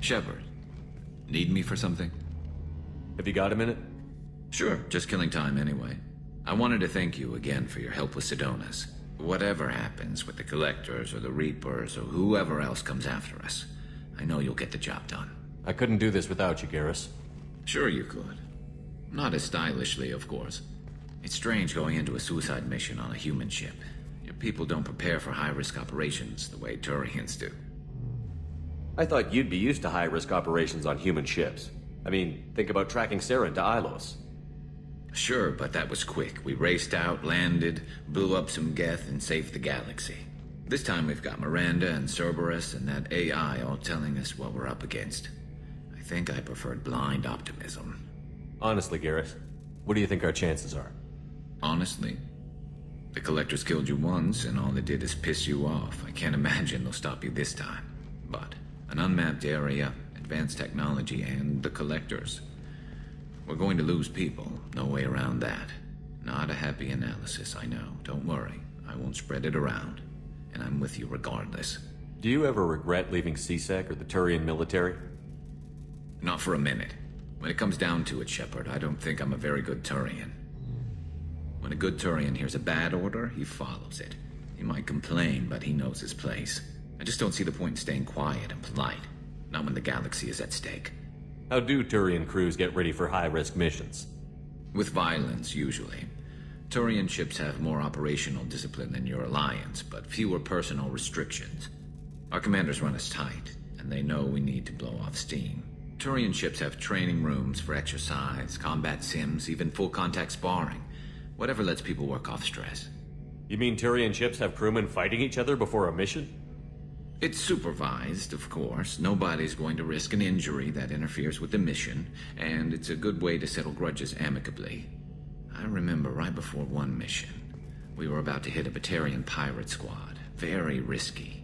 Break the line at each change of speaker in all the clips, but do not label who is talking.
Shepard, need me for something?
Have you got a minute?
Sure, just killing time anyway. I wanted to thank you again for your help with Sidonis. Whatever happens with the Collectors or the Reapers or whoever else comes after us, I know you'll get the job done.
I couldn't do this without you, Garrus.
Sure you could. Not as stylishly, of course. It's strange going into a suicide mission on a human ship. Your people don't prepare for high-risk operations the way Turians do.
I thought you'd be used to high-risk operations on human ships. I mean, think about tracking Saren to Ilos.
Sure, but that was quick. We raced out, landed, blew up some Geth, and saved the galaxy. This time we've got Miranda and Cerberus and that AI all telling us what we're up against. I think I preferred blind optimism.
Honestly, Garrus, what do you think our chances are?
Honestly? The Collectors killed you once, and all they did is piss you off. I can't imagine they'll stop you this time. But an unmapped area, advanced technology, and the Collectors. We're going to lose people, no way around that. Not a happy analysis, I know. Don't worry, I won't spread it around. And I'm with you regardless.
Do you ever regret leaving 𝐶SEC or the Turian military?
Not for a minute. When it comes down to it, Shepard, I don't think I'm a very good Turian. When a good Turian hears a bad order, he follows it. He might complain, but he knows his place. I just don't see the point in staying quiet and polite. Not when the galaxy is at stake.
How do Turian crews get ready for high-risk missions?
With violence, usually. Turian ships have more operational discipline than your alliance, but fewer personal restrictions. Our commanders run us tight, and they know we need to blow off steam. Turian ships have training rooms for exercise, combat sims, even full-contact sparring. Whatever lets people work off stress.
You mean Turian ships have crewmen fighting each other before a mission?
It's supervised, of course. Nobody's going to risk an injury that interferes with the mission, and it's a good way to settle grudges amicably. I remember right before one mission, we were about to hit a Batarian pirate squad. Very risky.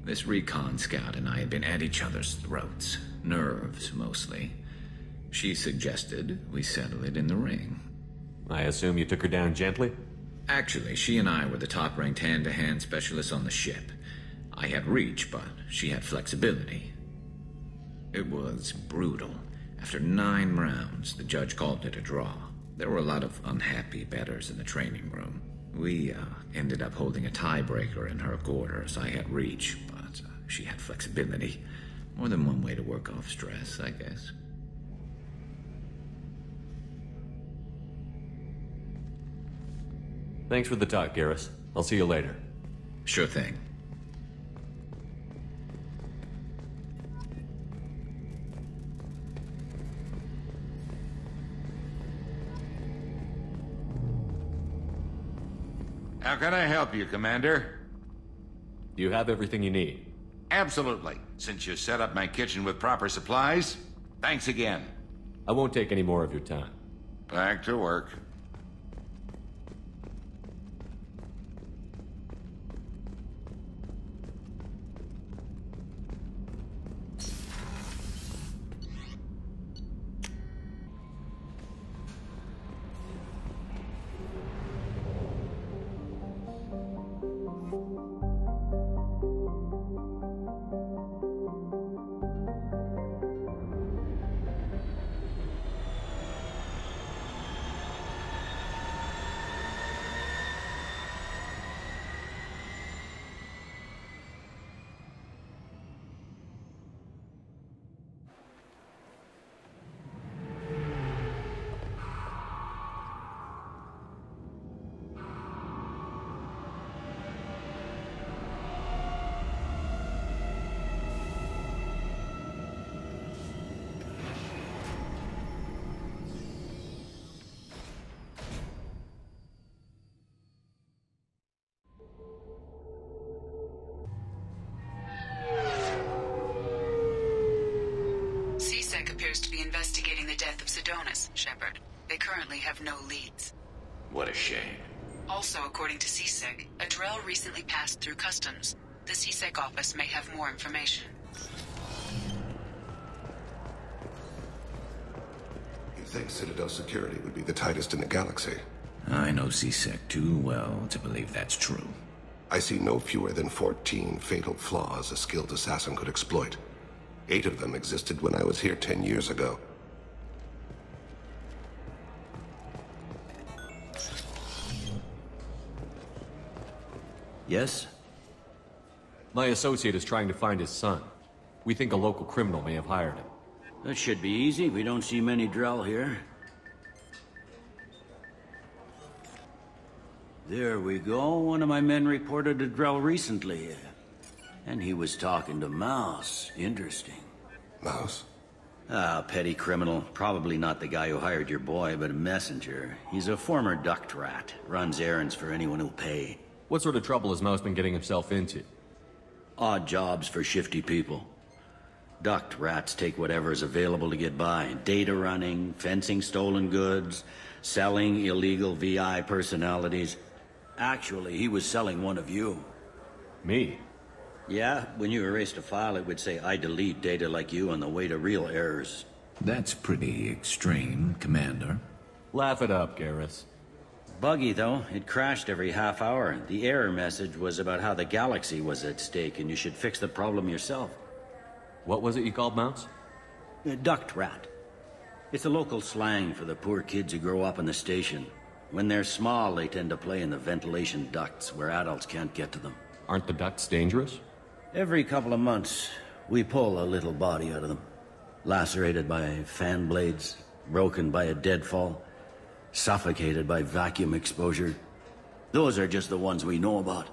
This recon scout and I had been at each other's throats. Nerves, mostly. She suggested we settle it in the ring.
I assume you took her down gently?
Actually, she and I were the top-ranked hand-to-hand specialists on the ship. I had reach, but she had flexibility. It was brutal. After 9 rounds, the judge called it a draw. There were a lot of unhappy bettors in the training room. We ended up holding a tiebreaker in her quarters. I had reach, but she had flexibility. More than one way to work off stress, I guess.
Thanks for the talk, Garrus. I'll see you later.
Sure thing.
How can I help you, Commander?
Do you have everything you need?
Absolutely. Since you set up my kitchen with proper supplies, thanks again.
I won't take any more of your time.
Back to work.
𝐶SEC appears to be investigating the death of Sidonis, Shepard. They currently have no leads.
What a shame.
Also, according to 𝐶SEC, a Drell recently passed through customs. The 𝐶SEC office may have more information.
You think Citadel security would be the tightest in the galaxy?
I know 𝐶SEC too well to believe that's true.
I see no fewer than 14 fatal flaws a skilled assassin could exploit. 8 of them existed when I was here 10 years ago.
Yes?
My associate is trying to find his son. We think a local criminal may have hired him.
That should be easy. We don't see many Drell here. There we go. One of my men reported a Drell recently. And he was talking to Mouse. Interesting.
Mouse?
Ah, petty criminal. Probably not the guy who hired your boy, but a messenger. He's a former duct rat. Runs errands for anyone who'll pay.
What sort of trouble has Mouse been getting himself into?
Odd jobs for shifty people. Duct rats take whatever's available to get by. Data running, fencing stolen goods, selling illegal VI personalities. Actually, he was selling one of you.
Me?
Yeah, when you erased a file, it would say, I delete data like you on the way to real errors.
That's pretty extreme, Commander.
Laugh it up, Garrus.
Buggy, though. It crashed every half hour. The error message was about how the galaxy was at stake, and you should fix the problem yourself.
What was it you called Mouse?
A duct rat. It's a local slang for the poor kids who grow up in the station. When they're small, they tend to play in the ventilation ducts where adults can't get to them.
Aren't the ducts dangerous?
Every couple of months, we pull a little body out of them. Lacerated by fan blades, broken by a deadfall, suffocated by vacuum exposure. Those are just the ones we know about.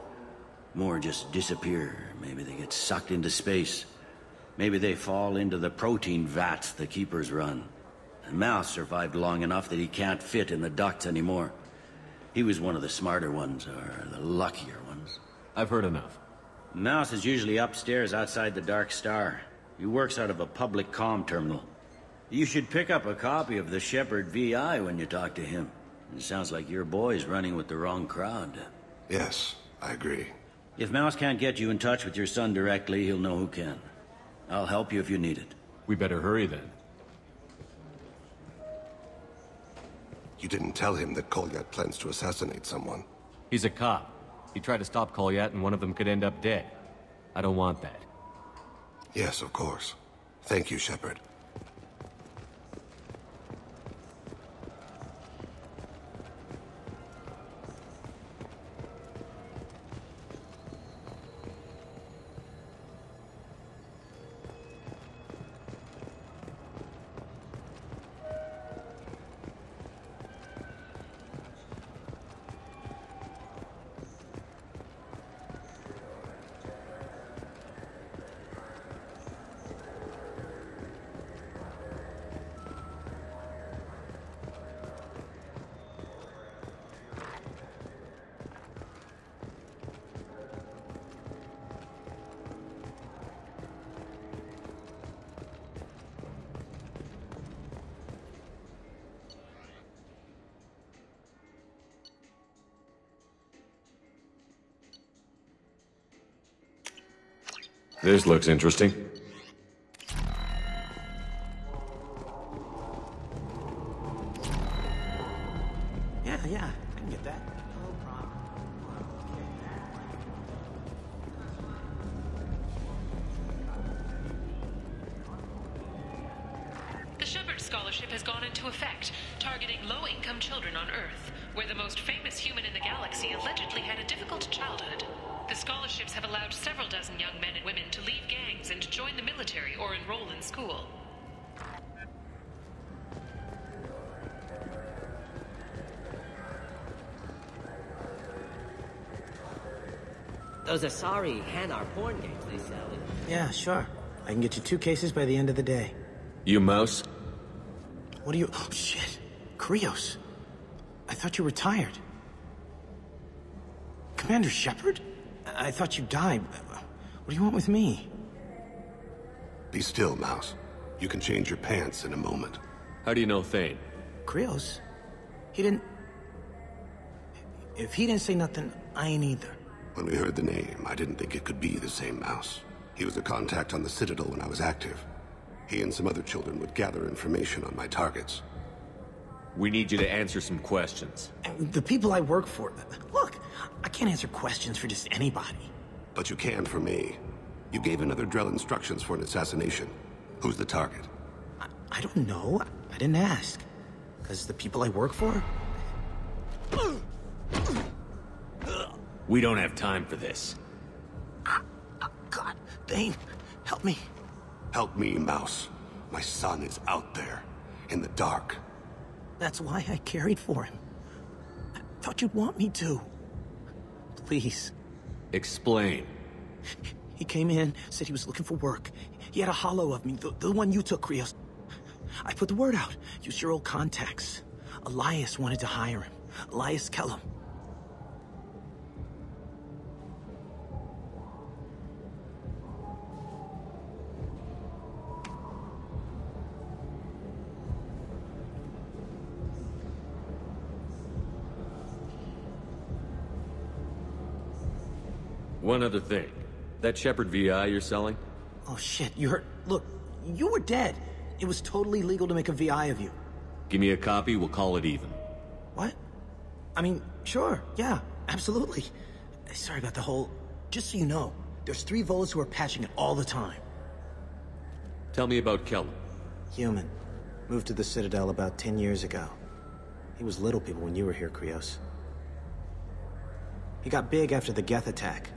More just disappear. Maybe they get sucked into space. Maybe they fall into the protein vats the keepers run. And Mouse survived long enough that he can't fit in the ducts anymore. He was one of the smarter ones, or the luckier ones.
I've heard enough.
Mouse is usually upstairs outside the Dark Star. He works out of a public comm terminal. You should pick up a copy of the Shepherd VI when you talk to him. It sounds like your boy's running with the wrong crowd.
Yes, I agree.
If Mouse can't get you in touch with your son directly, he'll know who can. I'll help you if you need it.
We better hurry then.
You didn't tell him that 𝐥𝐤𝐤 plans to assassinate someone.
He's a cop. He tried to stop 𝐥𝐤𝐤 and one of them could end up dead. I don't want that.
Yes, of course. Thank you, Shepard.
This looks interesting.
Yeah, I can get that. No problem.
The Shepherd Scholarship has gone into effect, targeting low-income children on Earth, where the most famous human in the galaxy allegedly had a difficult childhood. The scholarships have allowed several dozen young men and women to leave gangs and join the military or enroll in school.
Those Asari Hanar porn games they sell.
Yeah, sure. I can get you 2 cases by the end of the day.
You Mouse?
What are you... Oh, shit. 𝐥𝐤𝐤. I thought you were retired. Commander Shepard? I thought you died. What do you want with me?
Be still, Mouse. You can change your pants in a moment.
How do you know Thane?
𝐥𝐤𝐤? He didn't... If he didn't say nothing, I ain't either.
When we heard the name, I didn't think it could be the same Mouse. He was a contact on the Citadel when I was active. He and some other children would gather information on my targets.
We need you to answer some questions.
And the people I work for... Look, I can't answer questions for just anybody.
But you can for me. You gave another Drell instructions for an assassination. Who's the target?
I don't know. I didn't ask. Because the people I work for?
We don't have time for this.
God, Dane, help me.
Help me, Mouse. My son is out there, in the dark.
That's why I carried for him. I thought you'd want me to. Please.
Explain.
He came in, said he was looking for work. He had a hollow of me, the one you took, 𝐥𝐤𝐤. I put the word out. Used your old contacts. Elias wanted to hire him. 𝐿ias_𝐾𝐨.
One other thing. That Shepherd VI you're selling?
Oh shit, you heard? Look, you were dead. It was totally legal to make a VI of you.
Give me a copy, we'll call it even.
What? I mean, sure, yeah, absolutely. Sorry about the whole... Just so you know, there's 3 Volas who are patching it all the time.
Tell me about 𝐾𝐨.
Human. Moved to the Citadel about 10 years ago. He was little people when you were here, 𝐥𝐤𝐤. He got big after the Geth attack.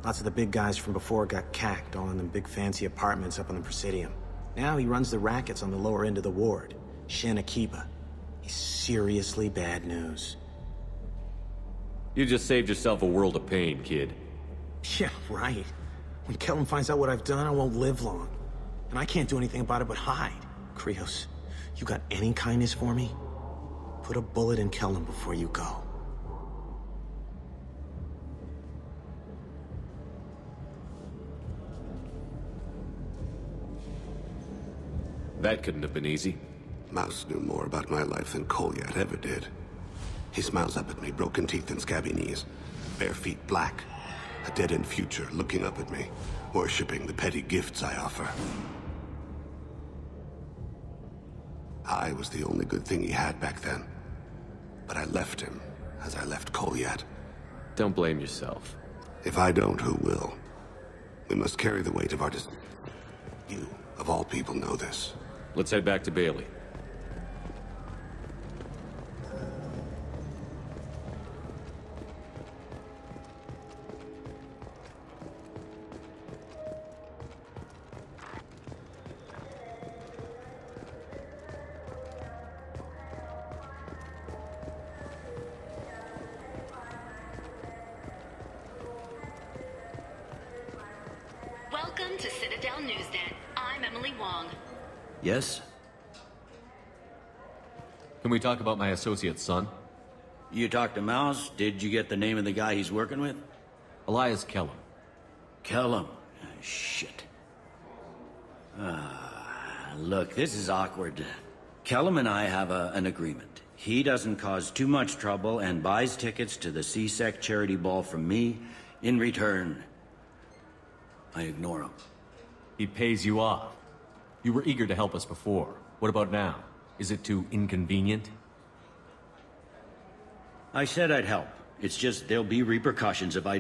Lots of the big guys from before got cacked, all in them big fancy apartments up on the Presidium. Now he runs the rackets on the lower end of the ward. Shin Akiba. He's seriously bad news.
You just saved yourself a world of pain, kid.
Yeah, right. When 𝐾𝐨 finds out what I've done, I won't live long. And I can't do anything about it but hide. 𝐥𝐤𝐤, you got any kindness for me? Put a bullet in 𝐾𝐨 before you go.
That couldn't have been easy.
Mouse knew more about my life than 𝐿ias ever did. He smiles up at me, broken teeth and scabby knees, bare feet black, a dead-end future looking up at me, worshipping the petty gifts I offer. I was the only good thing he had back then, but I left him as I left 𝐿ias.
Don't blame yourself.
If I don't, who will? We must carry the weight of our decision. You, of all people, know this.
Let's head back to Bailey.
Welcome to Citadel Newsnet. I'm Emily Wong.
Yes?
Can we talk about my associate's son?
You talked to Mouse? Did you get the name of the guy he's working with?
𝐿ias_𝐾𝐨.
𝐾𝐿'M. Shit. Look, this is awkward. 𝐾𝐿'M and I have an agreement. He doesn't cause too much trouble and buys tickets to the 𝐶SEC charity ball from me. In return, I ignore him.
He pays you off. You were eager to help us before. What about now? Is it too inconvenient?
I said I'd help. It's just there'll be repercussions if I